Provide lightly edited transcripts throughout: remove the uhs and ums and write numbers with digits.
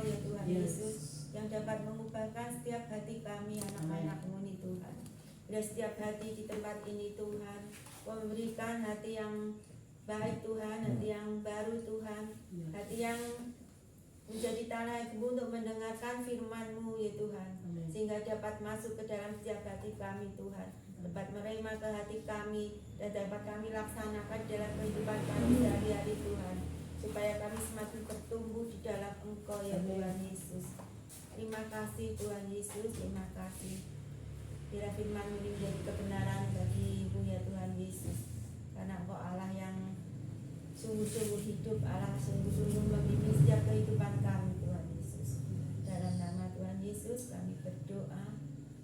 Engkau ya Tuhan Yesus, yang dapat mengubahkan setiap hati kami anak-anak-Mu nih Tuhan. Bila setiap hati di tempat ini Tuhan, Kau memberikan hati yang baik Tuhan, hati yang baru Tuhan, hati yang menjadi tanah yang gembur untuk mendengarkan firman-Mu ya Tuhan, sehingga dapat masuk ke dalam setiap hati kami Tuhan, dapat menerima ke hati kami, dan dapat kami laksanakan dalam kehidupan kami sehari-hari Tuhan, supaya kami semakin bertumbuh di dalam Engkau ya Tuhan Yesus. Terima kasih Tuhan Yesus, terima kasih. Biar firman-Mu ini menjadi kebenaran bagi-Mu ya Tuhan Yesus, karena Engkau Allah yang sungguh-sungguh hidup, Allah sungguh-sungguh membimbing setiap kehidupan kami Tuhan Yesus. Dalam nama Tuhan Yesus kami berdoa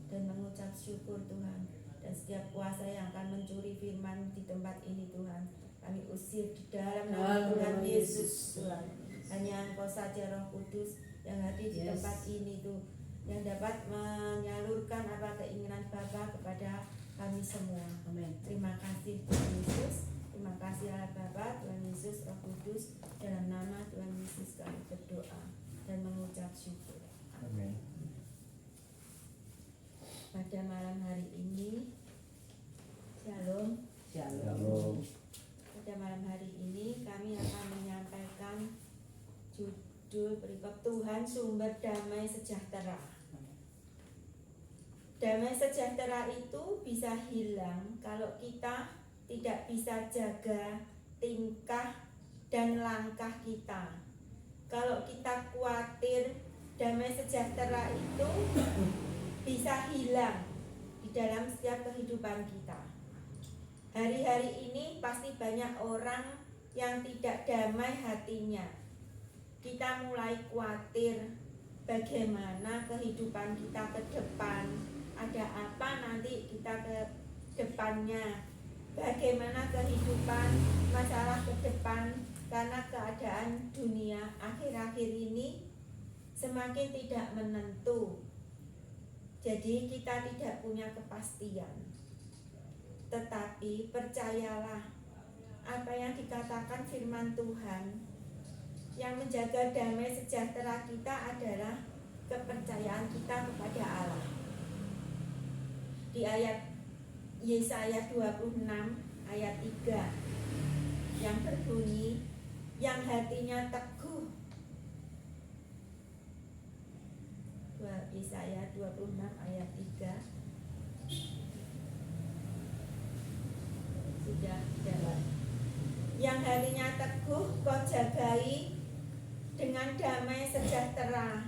dan mengucap syukur Tuhan. Dan setiap kuasa yang akan mencuri firman di tempat ini Tuhan, kami usir di dalam nama Tuhan Yesus Tuhan. Hanya Engkau saja Roh Kudus yang hadir di tempat ini tuh, yang dapat menyalurkan apa keinginan Bapa kepada kami semua. Amin. Terima kasih Tuhan Yesus. Terima kasih Allah Bapa, Tuhan Yesus, Roh Kudus. Dalam nama Tuhan Yesus kami berdoa dan mengucap syukur. Amin. Pada malam hari ini, Shalom. Shalom. Pada malam hari ini kami akan menyampaikan judul perikop Tuhan sumber damai sejahtera. Damai sejahtera itu bisa hilang kalau kita tidak bisa jaga tingkah dan langkah kita. Kalau kita khawatir, damai sejahtera itu bisa hilang di dalam setiap kehidupan kita. Hari-hari ini pasti banyak orang yang tidak damai hatinya. Kita mulai khawatir bagaimana kehidupan kita ke depan, ada apa nanti kita ke depannya, bagaimana kehidupan masalah ke depan, karena keadaan dunia akhir-akhir ini semakin tidak menentu. Jadi kita tidak punya kepastian. Tetapi percayalah apa yang dikatakan firman Tuhan, yang menjaga damai sejahtera kita adalah kepercayaan kita kepada Allah. Di ayat Yesaya 26 ayat 3 yang berbunyi, yang hatinya teguh. Yesaya 26 ayat 3 sudah dapat. Yang hatinya teguh kau jagai dengan damai sejahtera,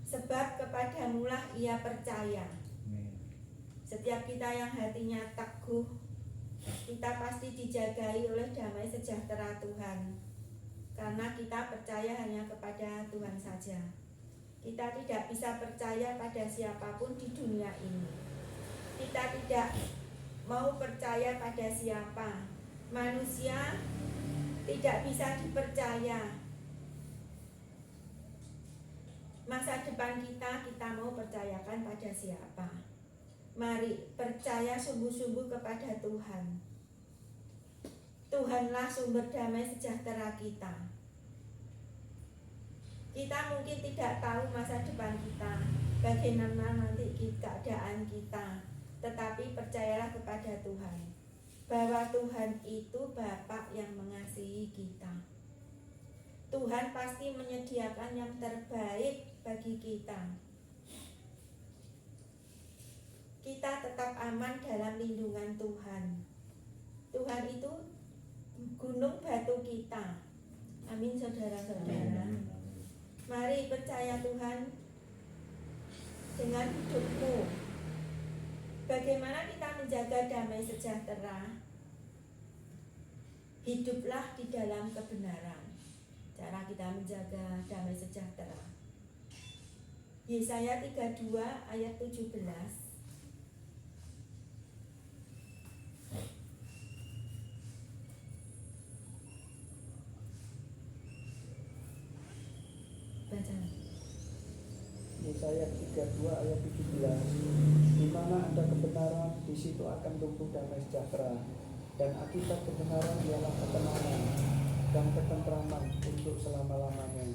sebab kepadamulah ia percaya. Setiap kita yang hatinya teguh, kita pasti dijagai oleh damai sejahtera Tuhan, karena kita percaya hanya kepada Tuhan saja. Kita tidak bisa percaya pada siapapun di dunia ini. Kita tidak mau percaya pada siapa. Manusia tidak bisa dipercaya. Masa depan kita mau percayakan pada siapa? Mari percaya sungguh-sungguh kepada Tuhan. Tuhanlah sumber damai sejahtera kita. Kita mungkin tidak tahu masa depan kita, bagaimana nanti keadaan kita, tetapi percayalah kepada Tuhan, bahwa Tuhan itu Bapa yang mengasihi kita. Tuhan pasti menyediakan yang terbaik bagi kita. Kita tetap aman dalam lindungan Tuhan. Tuhan itu gunung batu kita. Amin saudara-saudara. Mari percaya Tuhan dengan hidupmu. Bagaimana kita menjaga damai sejahtera? Hiduplah di dalam kebenaran. Cara kita menjaga damai sejahtera. Yesaya 32 ayat 17. Baca. Yesaya 32 ayat 17. Di mana ada kebenaran, di situ akan tumbuh damai sejahtera, dan akibat kebenaran ialah ketenangan dan ketentraman untuk selama-lamanya.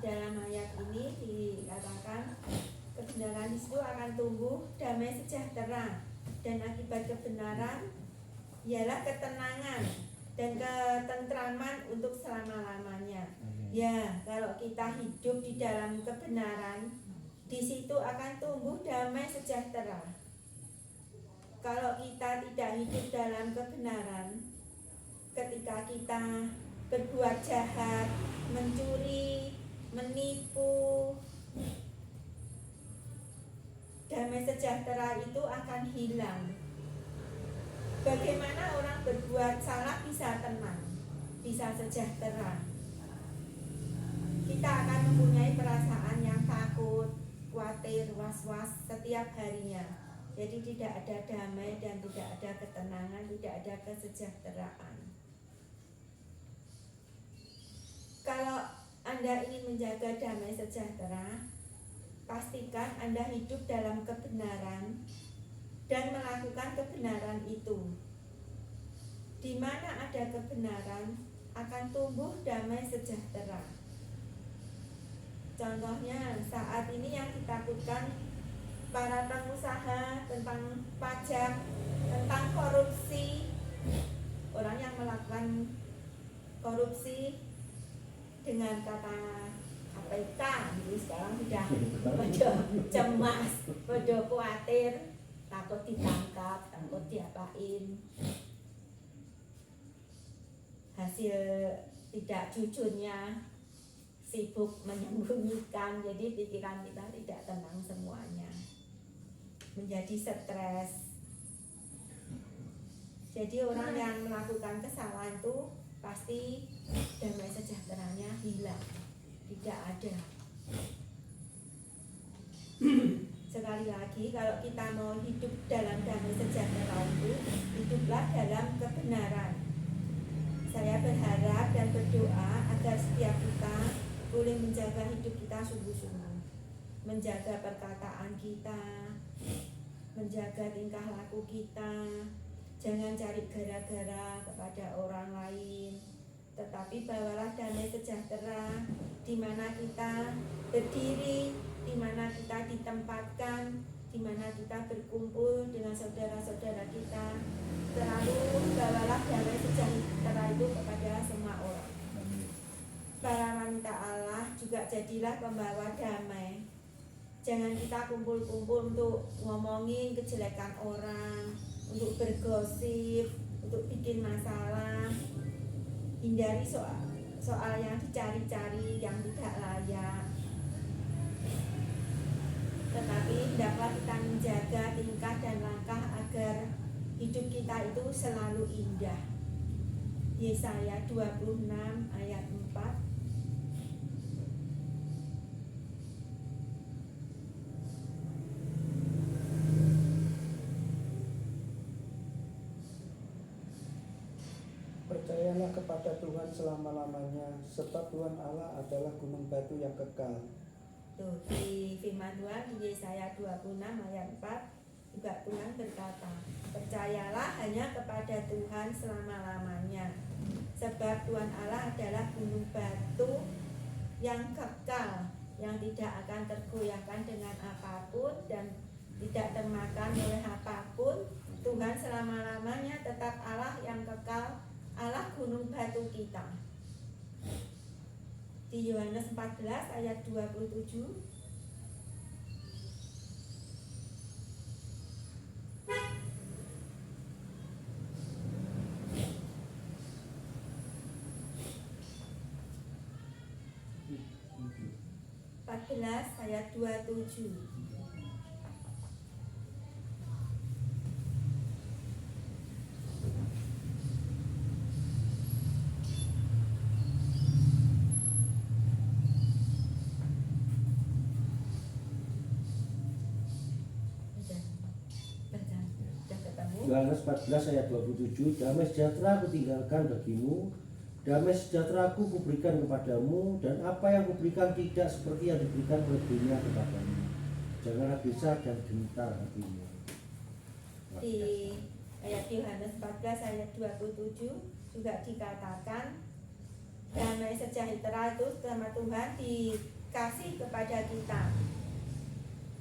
dalam ayat ini dikatakan kebenaran itu akan tumbuh damai sejahtera, dan akibat kebenaran ialah ketenangan dan ketentraman untuk selama-lamanya. Ya, kalau kita hidup di dalam kebenaran, di situ akan tumbuh damai sejahtera. Kalau kita tidak hidup dalam kebenaran, ketika kita berbuat jahat, mencuri, menipu, damai sejahtera itu akan hilang. Bagaimana orang berbuat salah bisa tenang, bisa sejahtera? Kita akan mempunyai perasaan yang takut, khawatir, was-was setiap harinya. Jadi tidak ada damai dan tidak ada ketenangan, tidak ada kesejahteraan. Kalau Anda ingin menjaga damai sejahtera, pastikan Anda hidup dalam kebenaran dan melakukan kebenaran itu. Di mana ada kebenaran, akan tumbuh damai sejahtera. Contohnya saat ini yang ditakutkan para pengusaha tentang pajak, tentang korupsi. Orang yang melakukan korupsi dengan kata KPK gitu sekarang sudah pada cemas, pada khawatir, takut ditangkap, takut diapain. Hasil tidak jujurnya sibuk menyembunyikan, jadi pikiran kita tidak tenang semuanya, menjadi stres. Jadi orang yang melakukan kesalahan itu pasti damai sejahteranya hilang, tidak ada. Sekali lagi, kalau kita mau hidup dalam damai sejahtera itu, hiduplah dalam kebenaran. Saya berharap dan berdoa agar setiap kita boleh menjaga hidup kita sungguh-sungguh, menjaga perkataan kita, menjaga tingkah laku kita. Jangan cari gara-gara kepada orang lain, tetapi bawalah damai sejahtera di mana kita berdiri, di mana kita ditempatkan, di mana kita berkumpul dengan saudara-saudara kita. Selalu bawalah damai sejahtera itu kepada semua orang. Para wanita Allah juga jadilah pembawa damai. Jangan kita kumpul-kumpul untuk ngomongin kejelekan orang, untuk bergosip, untuk bikin masalah. Hindari soal yang dicari-cari, yang tidak layak. Tetapi hendaklah kita menjaga tingkah dan langkah agar hidup kita itu selalu indah. Yesaya 26 ayat 4. Percayalah kepada Tuhan selama-lamanya, sebab Tuhan Allah adalah gunung batu yang kekal. Tuh, di firman Tuhan di Yesaya 26 ayat 4 juga Tuhan berkata, percayalah hanya kepada Tuhan selama-lamanya, sebab Tuhan Allah adalah gunung batu yang kekal, yang tidak akan tergoyahkan dengan apapun dan tidak termakan oleh apapun. Tuhan selama-lamanya tetap Allah yang kekal, Allah gunung batu kita. Di Yohanes 14 ayat 27. Ayat 27. Yohanes 14 ayat 27, damai sejahtera aku tinggalkan bagimu, damai sejahtera aku kuberikan kepadamu, dan apa yang kuberikan tidak seperti yang diberikan oleh dunia kepadamu. Janganlah gelisah dan gentar hatimu. Di ayat Yohanes 14 ayat 27 juga dikatakan, damai sejahtera itu sama Tuhan dikasih kepada kita.